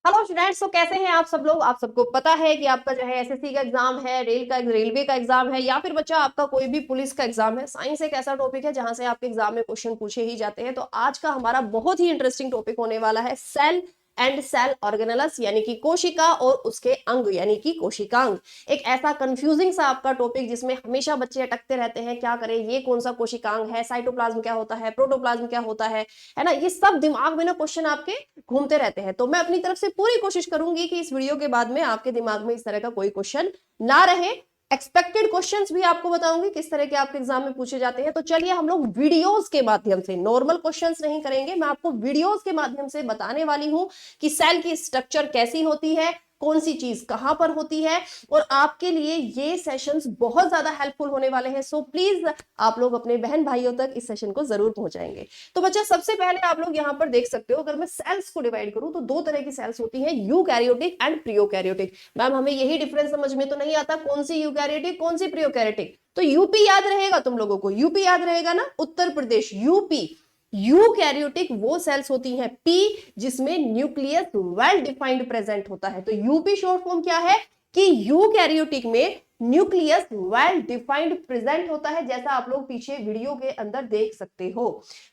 Hello students, तो कैसे हैं आप सब लोग। आप सबको पता है कि आपका जो है एसएससी का एग्जाम है, रेलवे का एग्जाम है, या फिर बच्चा आपका कोई भी पुलिस का एग्जाम है। साइंस एक ऐसा टॉपिक है जहां से आपके एग्जाम में क्वेश्चन पूछे ही जाते हैं। तो आज का हमारा बहुत ही इंटरेस्टिंग टॉपिक होने वाला है सेल एंड सेल ऑर्गेनेल्स, यानी कि कोशिका और उसके अंग यानी कि कोशिकांग। एक ऐसा कंफ्यूजिंग सा आपका टॉपिक जिसमें हमेशा बच्चे अटकते रहते हैं, क्या करें, ये कौन सा कोशिकांग है, साइटोप्लाज्म क्या होता है, प्रोटोप्लाज्म क्या होता है ना। ये सब दिमाग में ना क्वेश्चन आपके घूमते रहते हैं। तो मैं अपनी तरफ से पूरी कोशिश करूंगी कि इस वीडियो के बाद में आपके दिमाग में इस तरह का कोई क्वेश्चन ना रहे। एक्सपेक्टेड क्वेश्चंस भी आपको बताऊंगी किस तरह के आपके एग्जाम में पूछे जाते हैं। तो चलिए हम लोग वीडियोस के माध्यम से, नॉर्मल क्वेश्चंस नहीं करेंगे, मैं आपको वीडियोस के माध्यम से बताने वाली हूं कि सेल की स्ट्रक्चर कैसी होती है, कौन सी चीज कहां पर होती है। और आपके लिए ये सेशंस बहुत ज्यादा हेल्पफुल होने वाले हैं। सो प्लीज आप लोग अपने बहन भाइयों तक इस सेशन को जरूर पहुंचाएंगे। तो बच्चा, सबसे पहले आप लोग यहाँ पर देख सकते हो, अगर मैं सेल्स को डिवाइड करूं तो दो तरह की सेल्स होती हैं, यूकैरियोटिक एंड प्रियोकैरियोटिक। मैम हमें यही डिफरेंस समझ में तो नहीं आता, कौन सी यूकैरियोटिक कौन सी प्रियोकैरियोटिक। तो यूपी याद रहेगा तुम लोगों को, यूपी याद रहेगा ना, उत्तर प्रदेश, यूपी। यूकैरियोटिक वो सेल्स होती हैं पी, जिसमें न्यूक्लियस वेल डिफाइंड प्रेजेंट होता है। तो यूपी शॉर्ट फॉर्म क्या है कि यूकैरियोटिक में न्यूक्लियस वेल डिफाइंड प्रेजेंट होता है, जैसा आप लोग पीछे वीडियो के अंदर देख सकते हो।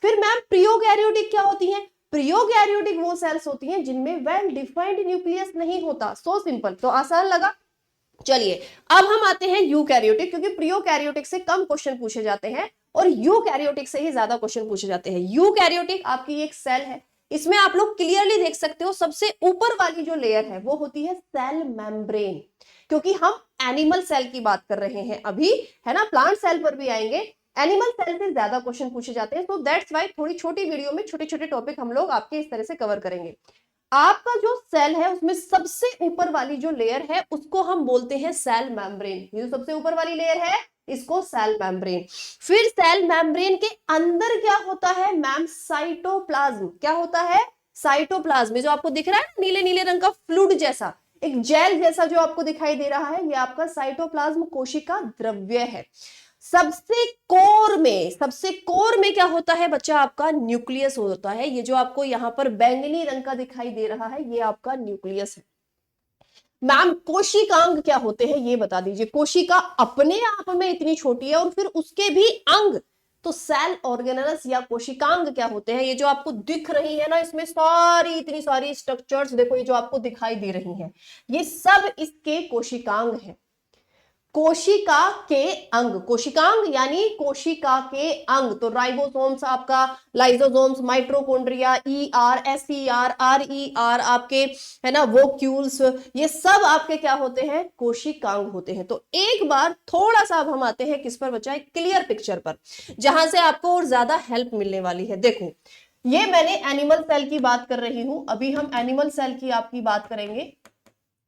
फिर मैम प्रियोकैरियोटिक क्या होती है। प्रियोकैरियोटिक वो सेल्स होती हैं जिनमें वेल डिफाइंड न्यूक्लियस नहीं होता। सो सिंपल, तो आसान लगा। चलिए अब हम आते हैं यूकैरियोटिक, क्योंकि प्रियोकैरियोटिक से कम क्वेश्चन पूछे जाते हैं और यूकैरियोटिक से ही ज्यादा क्वेश्चन पूछे जाते हैं। यूकैरियोटिक आपकी एक सेल है, इसमें आप लोग क्लियरली देख सकते हो सबसे ऊपर वाली जो लेयर है वो होती है सेल मेम्ब्रेन। क्योंकि हम एनिमल सेल की बात कर रहे हैं अभी, है ना, प्लांट सेल पर भी आएंगे। एनिमल सेल से ज्यादा क्वेश्चन पूछे जाते हैं, तो दैट्स वाई थोड़ी छोटी वीडियो में छोटे छोटे टॉपिक हम लोग आपके इस तरह से कवर करेंगे। आपका जो सेल है उसमें सबसे ऊपर वाली जो लेयर है उसको हम बोलते हैं सेल मेम्ब्रेन। ये जो सबसे ऊपर वाली लेयर है इसको सेल मेम्ब्रेन। फिर सेल मेम्ब्रेन के अंदर क्या होता है मैम, साइटोप्लाज्म। क्या होता है, साइटोप्लाज्म। जो आपको दिख रहा है नीले नीले रंग का फ्लूइड जैसा, एक जेल जैसा जो आपको दिखाई दे रहा है, ये आपका साइटोप्लाज्म कोशिका द्रव्य है। सबसे कोर में क्या होता है बच्चा, आपका न्यूक्लियस होता है। ये जो आपको यहां पर बैंगनी रंग का दिखाई दे रहा है ये आपका न्यूक्लियस है। मैम कोशिकांग क्या होते हैं ये बता दीजिए। कोशिका अपने आप में इतनी छोटी है और फिर उसके भी अंग, तो सेल ऑर्गेनेल्स या कोशिकांग क्या होते हैं। ये जो आपको दिख रही है ना, इसमें सारी इतनी सारी स्ट्रक्चर्स देखो, ये जो आपको दिखाई दे रही हैं ये सब इसके कोशिकांग हैं। कोशिका के अंग, कोशिकांग यानी कोशिका के अंग। तो राइबोसोम्स आपका, lysosomes, mitochondria, ER, SER, RER आपके, है ना, वोक्यूल्स, ये सब आपके क्या होते हैं, कोशिकांग होते हैं। तो एक बार थोड़ा सा अब हम आते हैं किस पर बच्चा, एक क्लियर पिक्चर पर, जहां से आपको और ज्यादा हेल्प मिलने वाली है। देखो ये मैंने एनिमल सेल की बात कर रही हूं, अभी हम एनिमल सेल की आपकी बात करेंगे,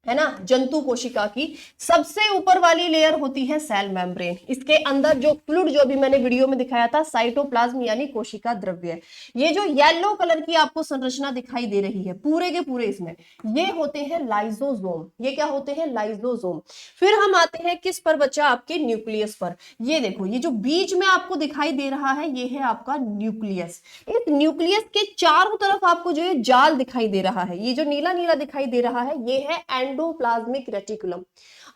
है ना, जंतु कोशिका की। सबसे ऊपर वाली लेयर होती है सेल मेम्ब्रेन। इसके अंदर जो फ्लूइड, जो भी मैंने वीडियो में दिखाया था, साइटोप्लाज्म यानी कोशिका द्रव्य। ये जो येलो कलर की आपको संरचना दिखाई दे रही है पूरे के पूरे, इसमें ये होते हैं लाइसोसोम। ये क्या होते हैं, लाइसोसोम। फिर हम आते हैं किस पर बच्चा, आपके न्यूक्लियस पर। ये देखो, ये जो बीच में आपको दिखाई दे रहा है ये है आपका न्यूक्लियस। इस न्यूक्लियस के चारों तरफ आपको जो ये जाल दिखाई दे रहा है, ये जो नीला नीला दिखाई दे रहा है, ये है एंडोप्लाज्मिक रेटिकुलम,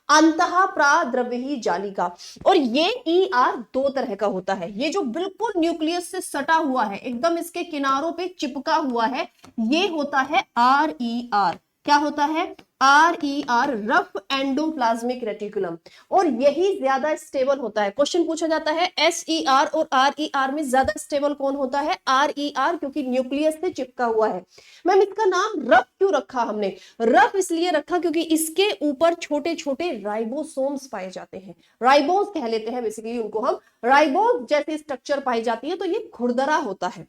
अंतः प्राद्रव्यी जालिका। और ये ईआर दो तरह का होता है। ये जो बिल्कुल न्यूक्लियस से सटा हुआ है, एकदम इसके किनारों पे चिपका हुआ है, ये होता है आर ई आर। क्या होता है, R E R, rough endoplasmic reticulum. और यही ज्यादा स्टेबल होता है। क्वेश्चन पूछा जाता है एस ई आर और आर ई आर में ज्यादा स्टेबल कौन होता है, आर ई आर, क्योंकि न्यूक्लियस से चिपका हुआ है। मैम इसका नाम रफ क्यों रखा हमने, रफ इसलिए रखा क्योंकि इसके ऊपर छोटे छोटे राइबोसोम्स पाए जाते हैं। राइबोस कह लेते हैं बेसिकली उनको हम, राइबोस जैसी स्ट्रक्चर पाई जाती है, तो ये खुरदरा होता है।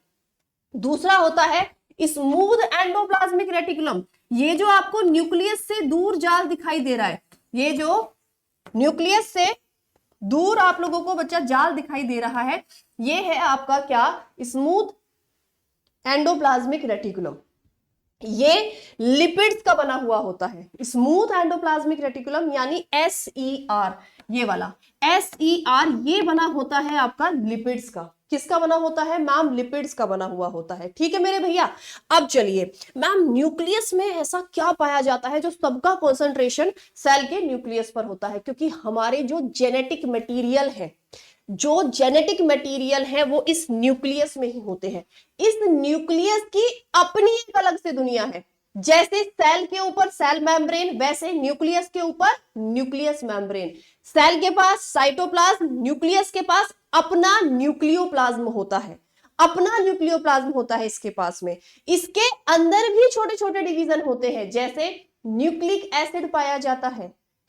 दूसरा होता है स्मूथ एंडोप्लाज्मिक रेटिकुलम। ये जो आपको न्यूक्लियस से दूर जाल दिखाई दे रहा है, ये जो न्यूक्लियस से दूर आप लोगों को बच्चा जाल दिखाई दे रहा है, ये है आपका क्या, स्मूथ एंडोप्लाज्मिक रेटिकुलम। ये लिपिड्स का बना हुआ होता है। स्मूथ एंडोप्लाज्मिक रेटिकुलम यानी एसईआर। ये वाला SER, ये बना होता है आपका लिपिड्स का। किसका बना होता है मैम? लिपिड्स का बना हुआ होता है। ठीक है मेरे भैया। अब चलिए मैम, न्यूक्लियस में ऐसा क्या पाया जाता है जो सबका कंसंट्रेशन सेल के न्यूक्लियस पर होता है? क्योंकि हमारे जो जेनेटिक मटेरियल है, जो जेनेटिक मटेरियल है वो इस न्यूक्लियस में ही होते हैं। इस न्यूक्लियस की अपनी एक अलग से दुनिया है। जैसे सेल के ऊपर सेल मेम्ब्रेन, वैसे न्यूक्लियस के ऊपर न्यूक्लियस मेम्ब्रेन। सेल के पास साइटोप्लाज्म, न्यूक्लियस के पास अपना न्यूक्लियोप्लाज्म होता है, अपना न्यूक्लियोप्लाज्म होता है इसके पास में। इसके अंदर भी छोटे छोटे डिवीजन होते हैं, जैसे न्यूक्लिक एसिड पाया जाता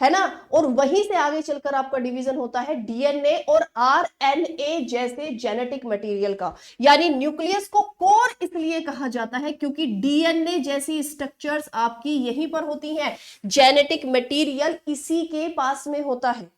है ना, और वहीं से आगे चलकर आपका डिवीजन होता है डीएनए और आरएनए जैसे जेनेटिक मटेरियल का। यानी न्यूक्लियस को कोर इसलिए कहा जाता है क्योंकि डीएनए जैसी स्ट्रक्चर्स आपकी यहीं पर होती हैं, जेनेटिक मटेरियल इसी के पास में होता है।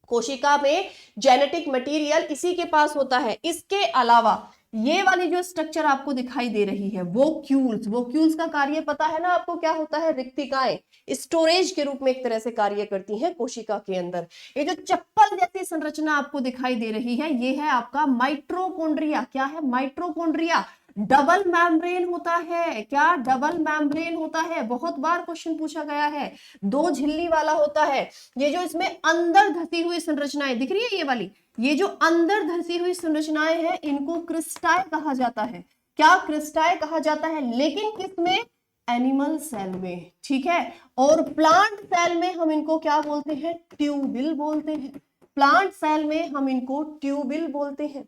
कोशिका में जेनेटिक मटेरियल इसी के पास होता है। इसके अलावा ये वाली जो स्ट्रक्चर आपको दिखाई दे रही है वोक्यूल्स, वोक्यूल्स का कार्य पता है ना आपको क्या होता है? रिक्तिकाएं स्टोरेज के रूप में एक तरह से कार्य करती हैं कोशिका के अंदर। ये जो चप्पल जैसी संरचना आपको दिखाई दे रही है, ये है आपका माइट्रोकॉन्ड्रिया। क्या है? माइट्रोकॉन्ड्रिया। डबल मेम्ब्रेन होता है। क्या? डबल मेम्ब्रेन होता है। बहुत बार क्वेश्चन पूछा गया है। दो झिल्ली वाला होता है। ये जो इसमें अंदर धसी हुई संरचनाएं दिख रही है, ये वाली, ये जो अंदर धसी हुई संरचनाएं हैं, इनको क्रिस्टाई कहा जाता है। क्या? क्रिस्टाई कहा जाता है। लेकिन किसमें? एनिमल सेल में। ठीक है। और प्लांट सेल में हम इनको क्या बोलते हैं? ट्यूबिल बोलते हैं। प्लांट सेल में हम इनको ट्यूबिल बोलते हैं।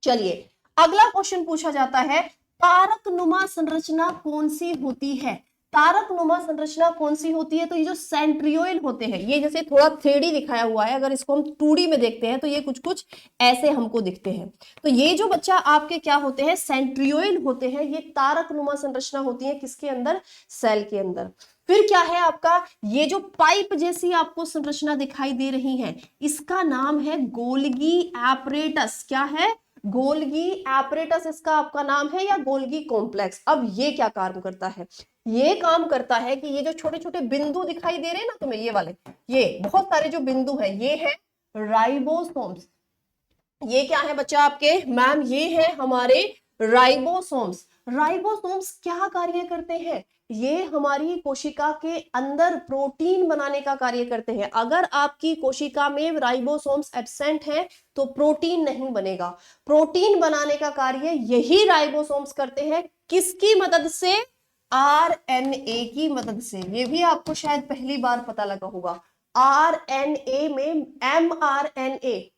चलिए अगला क्वेश्चन पूछा जाता है, तारक नुमा संरचना कौन सी होती है? तारक नुमा संरचना कौन सी होती है? तो ये जो सेंट्रियोल होते हैं, ये जैसे थोड़ा 3D दिखाया हुआ है, अगर इसको हम 2D में देखते हैं तो ये कुछ कुछ ऐसे हमको दिखते हैं। तो ये जो बच्चा आपके क्या होते हैं? सेंट्रियोल होते हैं। ये तारक नुमा संरचना होती है किसके अंदर? सेल के अंदर। फिर क्या है आपका? ये जो पाइप जैसी आपको संरचना दिखाई दे रही है, इसका नाम है गोल्गी एपरेटस। क्या है? गोल्गी एपरेटस इसका आपका नाम है, या गोल्गी कॉम्प्लेक्स। अब ये क्या काम करता है? ये काम करता है कि ये जो छोटे छोटे बिंदु दिखाई दे रहे हैं ना तुम्हें, ये वाले, ये बहुत सारे जो बिंदु है, ये है राइबोसोम्स। ये क्या है बच्चा आपके? मैम ये है हमारे राइबोसोम्स। राइबोसोम्स क्या कार्य करते हैं? ये हमारी कोशिका के अंदर प्रोटीन बनाने का कार्य करते हैं। अगर आपकी कोशिका में राइबोसोम्स एब्सेंट है तो प्रोटीन नहीं बनेगा। प्रोटीन बनाने का कार्य यही राइबोसोम्स करते हैं। किसकी मदद से? आरएनए की मदद से। ये भी आपको शायद पहली बार पता लगा होगा। आरएनए में एमआरएनए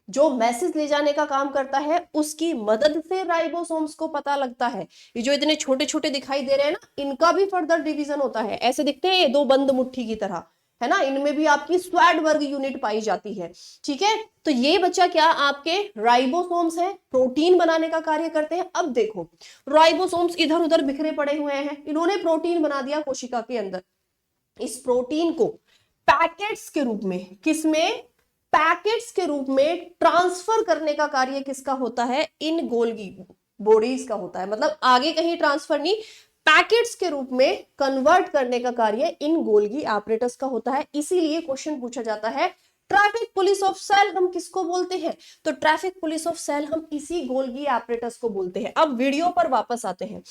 जो मैसेज ले जाने का काम करता है, उसकी मदद से राइबोसोम्स को पता लगता है। ये जो इतने छोटे छोटे दिखाई दे रहे हैं ना, इनका भी फर्दर डिवीजन होता है। ऐसे दिखते हैं ये दो बंद मुट्ठी की तरह, है ना। इनमें भी आपकी स्वेडबर्ग यूनिट पाई जाती है। ठीक है। तो ये बच्चा क्या आपके राइबोसोम्स है, प्रोटीन बनाने का कार्य करते हैं। अब देखो राइबोसोम्स इधर उधर बिखरे पड़े हुए हैं, इन्होंने प्रोटीन बना दिया कोशिका के अंदर। इस प्रोटीन को पैकेट्स के रूप में, किसमें? पैकेट्स के रूप में ट्रांसफर करने का कार्य किसका होता है? इन गोल्गी बॉडीज का होता है। मतलब आगे कहीं ट्रांसफर नहीं, पैकेट्स के रूप में कन्वर्ट करने का कार्य इन गोल्गी एपरेटस का होता है। इसीलिए क्वेश्चन पूछा जाता है ट्रैफिक पुलिस ऑफ सेल हम किसको बोलते हैं? तो ट्रैफिक पुलिस ऑफ सेल हम इसी गोल्गी एपरेटस को बोलते हैं। अब वीडियो पर वापस आते हैं।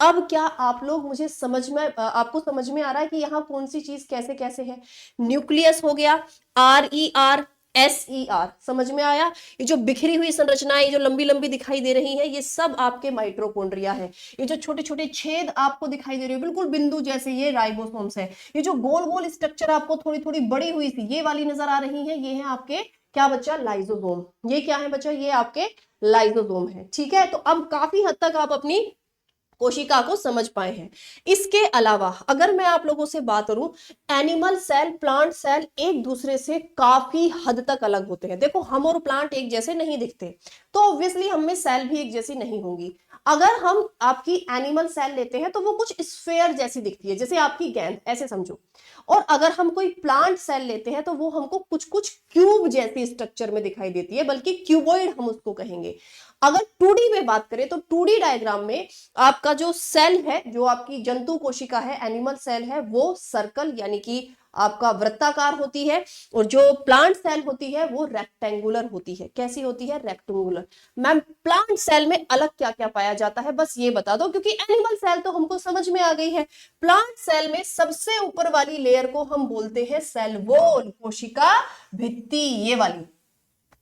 अब क्या आप लोग मुझे समझ में, आपको समझ में आ रहा है कि यहाँ कौन सी चीज कैसे कैसे है? न्यूक्लियस हो गया, RER, SER, समझ में आया? ये जो बिखरी हुई संरचनाएं जो लंबी लंबी दिखाई दे रही है, ये सब आपके माइट्रोकॉन्ड्रिया है। ये जो छोटे छोटे छेद आपको दिखाई दे रहे हो बिल्कुल बिंदु जैसे, ये राइबोसोम्स है। ये जो गोल गोल स्ट्रक्चर आपको थोड़ी थोड़ी बड़ी हुई सी ये वाली नजर आ रही है, ये है आपके क्या बच्चा? लाइसोसोम। ये क्या है बच्चा? ये आपके लाइसोसोम है। ठीक है। तो अब काफी हद तक आप अपनी कोशिका को समझ पाए हैं। इसके अलावा अगर मैं आप लोगों से बात करूं, एनिमल सेल, प्लांट सेल एक दूसरे से काफी हद तक अलग होते हैं। देखो हम और प्लांट एक जैसे नहीं दिखते, तो ऑब्वियसली हम में सेल भी एक जैसी नहीं होंगी। अगर हम आपकी एनिमल सेल लेते हैं तो वो कुछ स्फेयर जैसी दिखती है, जैसे आपकी गेंद, ऐसे समझो। और अगर हम कोई प्लांट सेल लेते हैं तो वो हमको कुछ कुछ क्यूब जैसी स्ट्रक्चर में दिखाई देती है, बल्कि क्यूबॉइड हम उसको कहेंगे। अगर 2D में बात करें तो 2D डायग्राम में आपका जो सेल है, जो आपकी जंतु कोशिका है, एनिमल सेल है, वो सर्कल यानी कि आपका वृत्ताकार होती है, और जो प्लांट सेल होती है वो रेक्टेंगुलर होती है। कैसी होती है? रेक्टेंगुलर। मैम प्लांट सेल में अलग क्या क्या पाया जाता है बस ये बता दो, क्योंकि एनिमल सेल तो हमको समझ में आ गई है। प्लांट सेल में सबसे ऊपर वाली लेयर को हम बोलते हैं सेल वॉल, कोशिका भित्ति, ये वाली,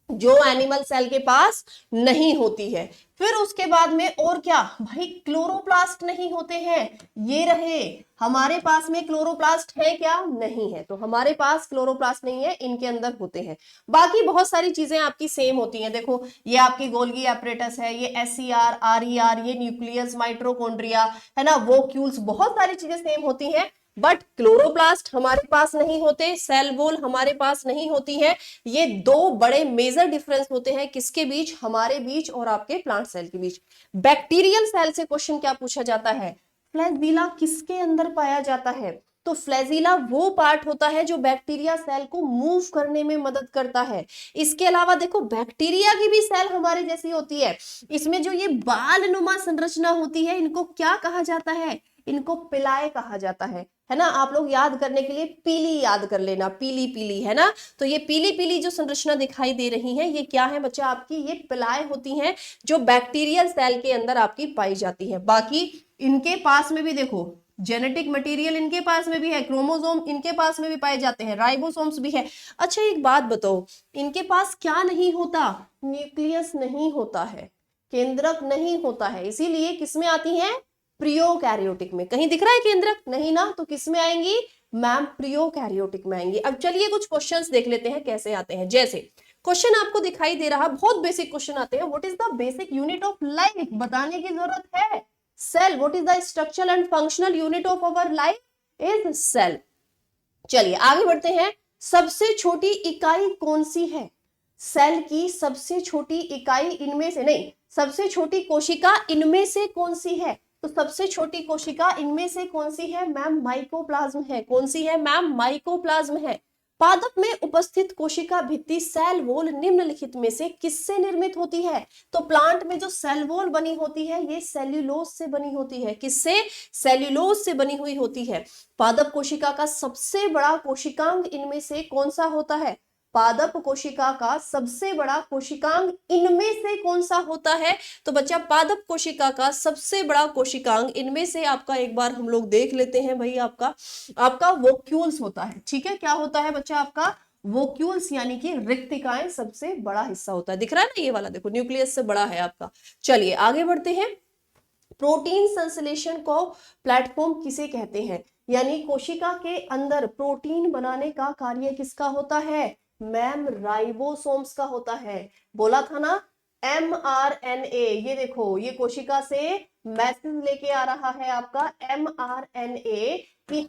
जो एनिमल सेल के पास नहीं होती है। फिर उसके बाद में और क्या भाई, क्लोरोप्लास्ट नहीं होते हैं, ये रहे। हमारे पास में क्लोरोप्लास्ट है क्या? नहीं है, तो हमारे पास क्लोरोप्लास्ट नहीं है, इनके अंदर होते हैं। बाकी बहुत सारी चीजें आपकी सेम होती हैं। देखो ये आपकी गोल्गी एपरेटस है, ये एससीआर, आरईआर, ये न्यूक्लियस, माइटोकॉन्ड्रिया है ना, वोक्यूल्स, बहुत सारी चीजें सेम होती हैं, बट क्लोरोप्लास्ट हमारे पास नहीं होते, सेल वॉल हमारे पास नहीं होती है। ये दो बड़े मेजर डिफरेंस होते हैं किसके बीच? हमारे बीच और आपके प्लांट सेल के बीच। बैक्टीरियल सेल से क्वेश्चन क्या पूछा जाता है? फ्लैजीला किसके अंदर पाया जाता है? तो फ्लैजीला वो पार्ट होता है जो बैक्टीरिया सेल को मूव करने में मदद करता है। इसके अलावा देखो बैक्टीरिया की भी सेल हमारे जैसी होती है, इसमें जो ये बाल नुमा संरचना होती है, इनको क्या कहा जाता है? इनको पिलाए कहा जाता है ना। आप लोग याद करने के लिए पीली याद कर लेना, पीली पीली, है ना। तो ये पीली पीली जो संरचना दिखाई दे रही है, ये क्या है बच्चा? आपकी ये पिलाए होती हैं, जो बैक्टीरियल सेल के अंदर आपकी पाई जाती है। बाकी इनके पास में भी देखो जेनेटिक मटेरियल इनके पास में भी है, क्रोमोसोम इनके पास में भी पाए जाते हैं, राइबोसोम्स भी है। अच्छा एक बात बताओ, इनके पास क्या नहीं होता? न्यूक्लियस नहीं होता है, केंद्रक नहीं होता है, इसीलिए किसमें आती है? प्रियोकैरियोटिक में। कहीं दिख रहा है केंद्रक? नहीं ना, तो किस में आएंगी मैम? प्रियोकैरियोटिक में आएंगी। अब चलिए कुछ क्वेश्चंस देख लेते हैं कैसे आते हैं। जैसे क्वेश्चन आपको दिखाई दे रहा, बहुत बेसिक क्वेश्चन आते हैं। What is the basic unit of life? बताने की जरूरत है। Cell, what is the structural and functional unit of our life? Is cell. चलिए आगे बढ़ते हैं। सबसे छोटी इकाई कौन सी है? सेल की सबसे छोटी इकाई इनमें से, नहीं, सबसे छोटी कोशिका इनमें से कौन सी है? तो सबसे छोटी कोशिका इनमें से कौन सी है मैम? माइकोप्लाज्म है। कौन सी है मैम? माइकोप्लाज्म है। पादप में उपस्थित कोशिका भित्ति सेल वॉल निम्नलिखित में से किससे निर्मित होती है? तो प्लांट में जो सेल वॉल बनी होती है ये सेल्यूलोज से बनी होती है। किससे? सेल्यूलोज से बनी हुई होती है। पादप कोशिका का सबसे बड़ा कोशिकांग इनमें से कौन सा होता है? पादप कोशिका का सबसे बड़ा कोशिकांग इनमें से कौन सा होता है? तो बच्चा पादप कोशिका का सबसे बड़ा कोशिकांग इनमें से आपका एक बार हम लोग देख लेते हैं भाई, आपका वोक्यूल्स होता है। ठीक है, क्या होता है बच्चा? आपका वोक्यूल्स यानी कि रिक्तिकाएं सबसे बड़ा हिस्सा होता है। दिख रहा है ना ये वाला, देखो न्यूक्लियस से बड़ा है आपका। चलिए आगे बढ़ते हैं। प्रोटीन संश्लेषण को प्लेटफॉर्म किसे कहते हैं? यानी कोशिका के अंदर प्रोटीन बनाने का कार्य किसका होता है? मैम राइबोसोम्स का होता है। बोला था ना mRNA, ये देखो ये कोशिका से मैसेज लेके आ रहा है आपका mRNA कि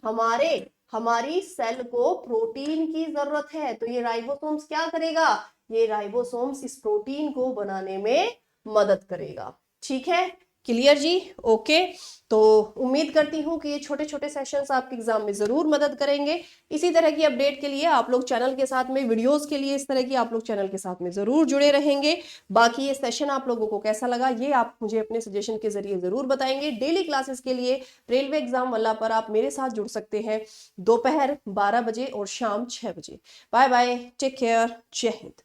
हमारी सेल को प्रोटीन की जरूरत है। तो ये राइबोसोम्स क्या करेगा? ये राइबोसोम्स इस प्रोटीन को बनाने में मदद करेगा। ठीक है, क्लियर जी? ओके, तो उम्मीद करती हूँ कि ये छोटे छोटे सेशंस आपके एग्जाम में जरूर मदद करेंगे। इसी तरह की अपडेट के लिए आप लोग चैनल के साथ में, वीडियोस के लिए इस तरह की आप लोग चैनल के साथ में जरूर जुड़े रहेंगे। बाकी ये सेशन आप लोगों को कैसा लगा ये आप मुझे अपने सजेशन के जरिए जरूर बताएंगे। डेली क्लासेस के लिए रेलवे एग्जाम वाला पर आप मेरे साथ जुड़ सकते हैं दोपहर 12 बजे और शाम 6 बजे। बाय बाय, टेक केयर, जय हिंद।